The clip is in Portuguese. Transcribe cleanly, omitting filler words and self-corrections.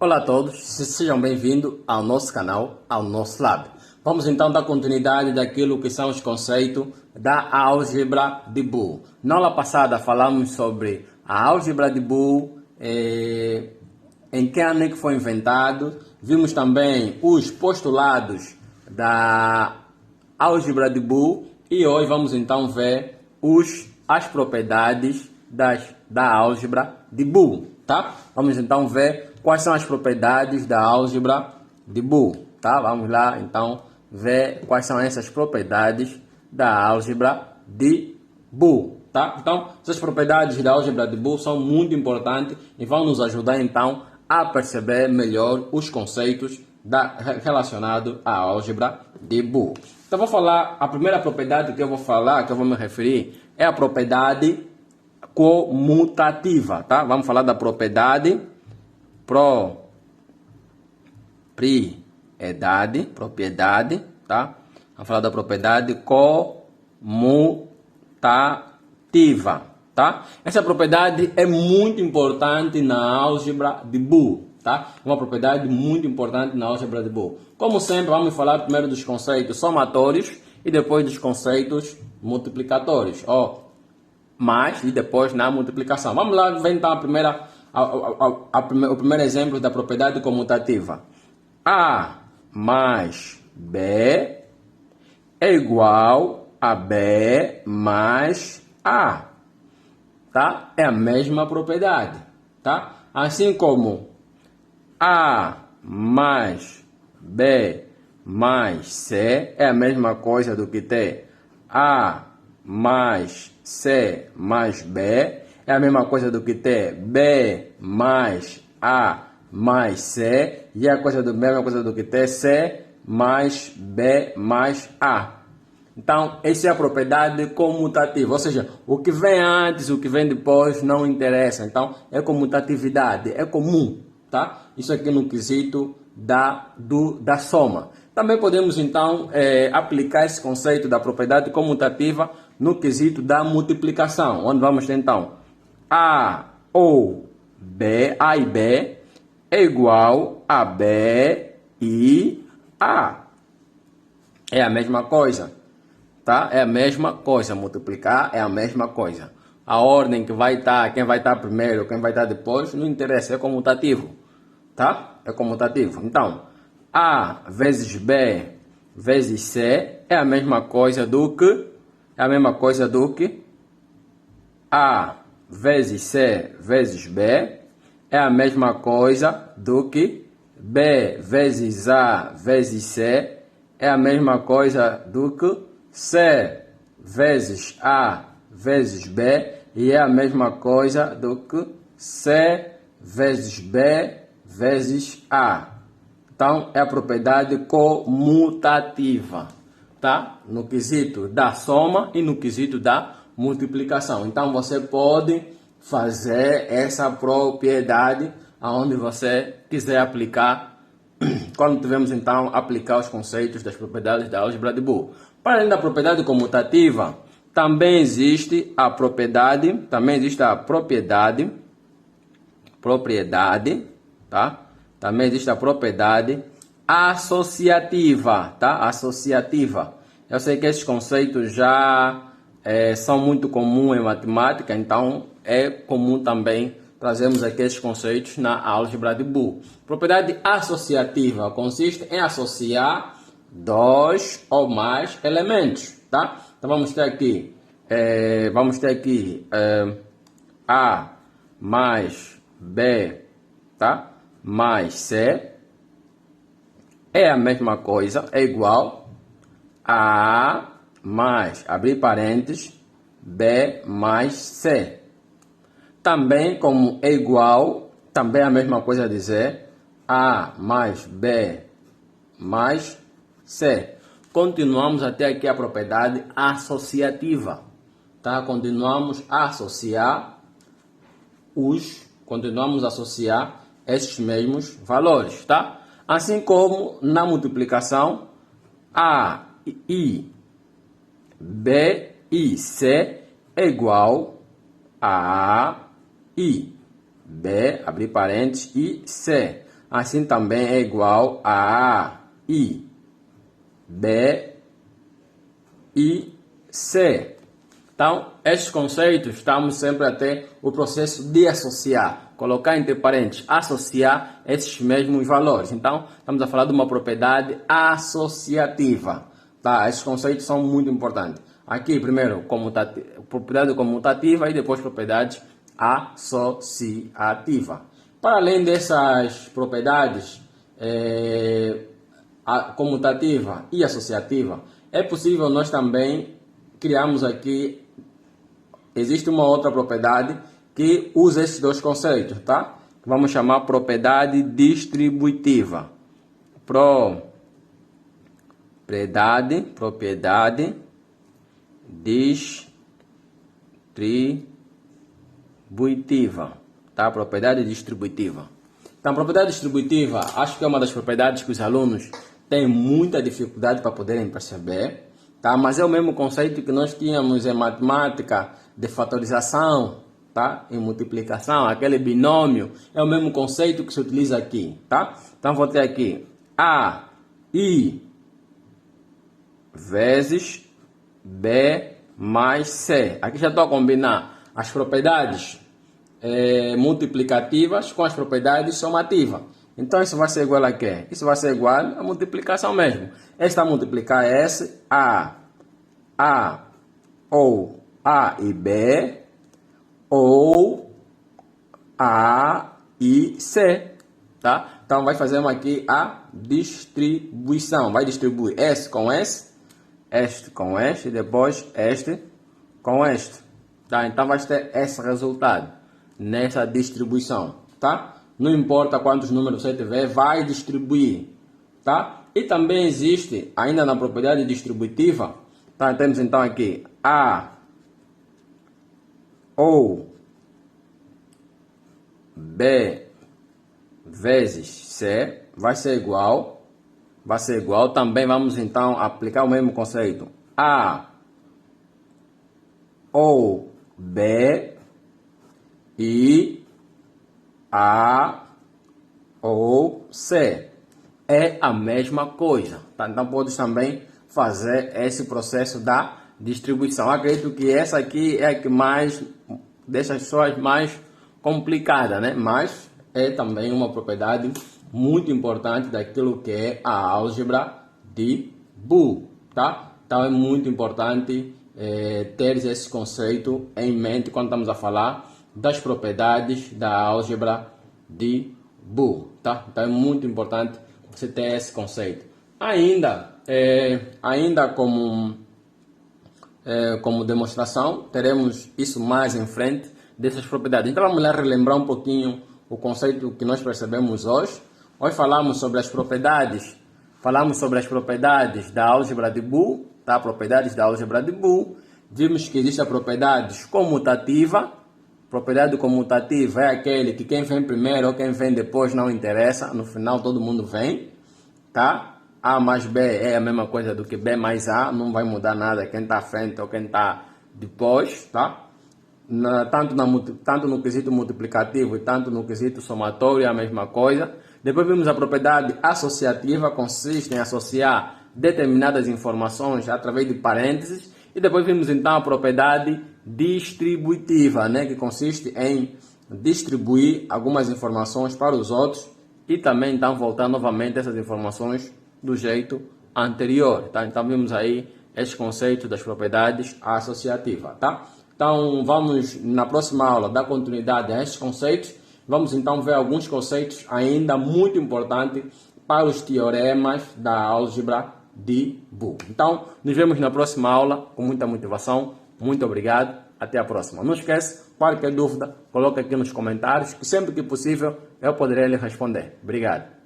Olá a todos, sejam bem-vindos ao nosso canal, ao nosso lab. Vamos então dar continuidade daquilo que são os conceitos da álgebra de Boole. Na aula passada falamos sobre a álgebra de Boole, em que ano é que foi inventado. Vimos também os postulados da álgebra de Boole e hoje vamos então ver as propriedades da álgebra de Boole, tá? Vamos então ver quais são as propriedades da álgebra de Boole, tá? Vamos lá então ver quais são essas propriedades da álgebra de Boole, tá? Então, essas propriedades da álgebra de Boole são muito importantes e vão nos ajudar então a perceber melhor os conceitos relacionados à álgebra de Boole. Então, vou falar, a primeira propriedade que eu vou falar, que eu vou me referir, é a propriedade comutativa, tá? Vamos falar da propriedade propriedade, tá? Vamos falar da propriedade comutativa, tá? Essa propriedade é muito importante na álgebra de Boole, tá? Uma propriedade muito importante na álgebra de Boole. Como sempre, vamos falar primeiro dos conceitos somatórios e depois dos conceitos multiplicatórios, mais e depois na multiplicação. Vamos lá ver então o primeiro exemplo da propriedade comutativa. A mais B é igual a B mais A, tá? É a mesma propriedade, tá? Assim como A mais B mais C é a mesma coisa do que ter A mais C mais B, é a mesma coisa do que ter B mais A mais C, e é a mesma coisa do que ter C mais B mais A. Então, essa é a propriedade comutativa, ou seja, o que vem antes, o que vem depois não interessa. Então, é comutatividade, é comum, tá? Isso aqui no quesito da soma. Também podemos, então, aplicar esse conceito da propriedade comutativa no quesito da multiplicação, onde vamos ter, então, A ou B, A e B é igual a B e A. É a mesma coisa, tá? É a mesma coisa, multiplicar é a mesma coisa. A ordem que vai estar, quem vai estar primeiro, quem vai estar depois, não interessa, é comutativo, tá? É comutativo. Então, A vezes B vezes C é a mesma coisa do que A vezes C vezes B é a mesma coisa do que B vezes A vezes C é a mesma coisa do que C vezes A vezes B e é a mesma coisa do que C vezes B vezes A. Então, é a propriedade comutativa, tá? No quesito da soma e no quesito da multiplicação. Então, você pode fazer essa propriedade aonde você quiser aplicar, quando tivermos, então, aplicar os conceitos das propriedades da álgebra de Boole. Para além da propriedade comutativa, também existe a propriedade, tá? Também existe a propriedade associativa, tá? Associativa. Eu sei que esses conceitos já são muito comuns em matemática, então é comum também trazermos aqui esses conceitos na álgebra de Boole. Propriedade associativa consiste em associar dois ou mais elementos, tá? Então vamos ter aqui, A mais B, tá? Mais C é a mesma coisa, é igual a mais, abrir parênteses, B mais C. Também, como é igual, também é a mesma coisa a dizer A mais B mais C. Continuamos até aqui a propriedade associativa, tá? Continuamos a associar esses mesmos valores, tá? Assim como na multiplicação, A e B e C é igual a I, B, abrir parênteses, e C. assim também é igual a I, B e C. Então, estes conceitos, estamos sempre a ter o processo de associar, colocar entre parênteses, associar esses mesmos valores. Então, estamos a falar de uma propriedade associativa. Tá? Esses conceitos são muito importantes. Aqui, primeiro, propriedade comutativa e depois propriedade associativa. Para além dessas propriedades comutativa e associativa, é possível nós também criarmos aqui, existe uma outra propriedade que usa esses dois conceitos, tá? Vamos chamar propriedade distributiva. Propriedade distributiva, tá? Propriedade distributiva. Então, propriedade distributiva, acho que é uma das propriedades que os alunos têm muita dificuldade para poderem perceber, tá? Mas é o mesmo conceito que nós tínhamos em matemática de fatorização, tá? Em multiplicação, aquele binômio, é o mesmo conceito que se utiliza aqui, tá? Então, vou ter aqui A, I vezes B mais C. Aqui já estou a combinar as propriedades multiplicativas com as propriedades somativas. Então, isso vai ser igual a quê? Isso vai ser igual a multiplicação mesmo. Esta multiplicar S, A ou A e B, ou A e C, tá? Então, vai fazer aqui a distribuição. Vai distribuir S com S, este com este, e depois este com este, tá? Então, vai ter esse resultado nessa distribuição, tá? Não importa quantos números você tiver, vai distribuir, tá? E também existe, ainda na propriedade distributiva, tá? Temos então aqui A ou B vezes C vai ser igual. Também vamos então aplicar o mesmo conceito. A ou B e A ou C é a mesma coisa, tá? Então pode também fazer esse processo da distribuição. Acredito que essa aqui é a que mais deixa as pessoas mais complicada, né? Mas é também uma propriedade muito importante daquilo que é a álgebra de Boole, tá? Então é muito importante ter esse conceito em mente quando estamos a falar das propriedades da álgebra de Boole, tá? Então é muito importante você ter esse conceito. Ainda como demonstração, teremos isso mais em frente dessas propriedades. Então vamos lá relembrar um pouquinho o conceito que nós percebemos hoje. Hoje falamos sobre as propriedades da álgebra de Boole, tá? Propriedades da álgebra de Boole. Vimos que existe a propriedade comutativa. Propriedade comutativa é aquele que quem vem primeiro ou quem vem depois não interessa, no final todo mundo vem, tá? A mais B é a mesma coisa do que B mais A, não vai mudar nada quem está à frente ou quem está depois, tá? Tanto no quesito multiplicativo e tanto no quesito somatório é a mesma coisa. Depois vimos a propriedade associativa, consiste em associar determinadas informações através de parênteses. E depois vimos então a propriedade distributiva, né, que consiste em distribuir algumas informações para os outros e também então voltar novamente essas informações do jeito anterior, tá? Então vimos aí esses conceitos das propriedades associativas, tá? Então vamos na próxima aula dar continuidade a esses conceitos. Vamos então ver alguns conceitos ainda muito importantes para os teoremas da álgebra de Boole. Então, nos vemos na próxima aula com muita motivação. Muito obrigado. Até a próxima. Não esquece, qualquer dúvida, coloque aqui nos comentários, que sempre que possível eu poderei lhe responder. Obrigado.